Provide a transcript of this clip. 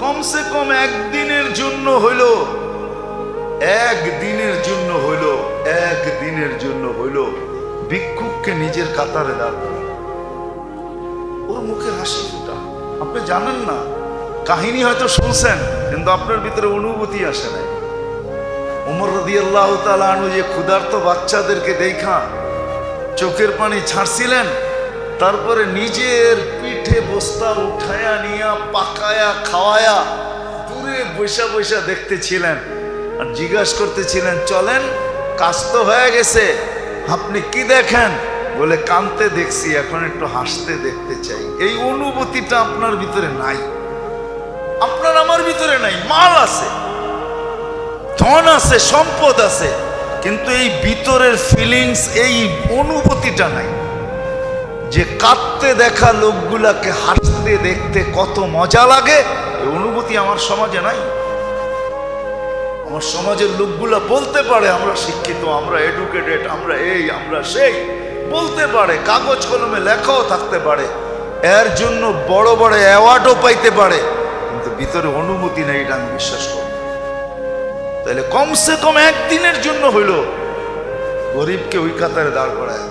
কমসে কম একদিনের জন্য হইলো, একদিনের জন্য হইলো, একদিনের জন্য হইলো ভিক্ষুককে নিজের কাতারে দাঁড় করান। ওর মুখে হাসি ফুটা। আপনি জানেন না, কাহিনী হয়তো শুনছেন, কিন্তু আপনার ভিতরে অনুভূতি আসে নাই। ওমর রাদিয়াল্লাহু তাআলা আনহু যে ক্ষুধার্ত বাচ্চাদেরকে দেখা চোখের পানি ছাড়ছিলেন, তারপরে নিজের পিঠে বস্তা উঠায়া নিয়া পাকায়া খাওয়ায়া দূরে বৈশা বৈশা দেখতেছিলেন আর জিজ্ঞাসা করতেছিলেন, চলেন কাজ তো হয়ে গেছে, আপনি কি দেখেন? বলে, কাঁদতে দেখছি, এখন একটু হাসতে দেখতে চাই। এই অনুভূতিটা আপনার ভিতরে নাই, আপনার আমার ভিতরে নাই। মাল আছে, ধন আছে, সম্পদ আছে, কিন্তু এই ভিতরের ফিলিংস, এই অনুভূতিটা নাই যে কাঁদতে দেখা লোকগুলাকে হাসতে দেখতে কত মজা লাগে। এই অনুভূতি আমার সমাজে নাই। আমার সমাজের লোকগুলা বলতে পারে আমরা শিক্ষিত, আমরা এডুকেটেড, আমরা এই, আমরা সেই, বলতে পারে, কাগজ কলমে লেখাও থাকতে পারে, এর জন্য বড় বড় অ্যাওয়ার্ডও পাইতে পারে, কিন্তু ভিতরে অনুভূতি নেই, এটা আমি বিশ্বাস করি। তাহলে কমসে কম একদিনের জন্য হইল গরিবকে ওই কাতারে দাঁড় করায়।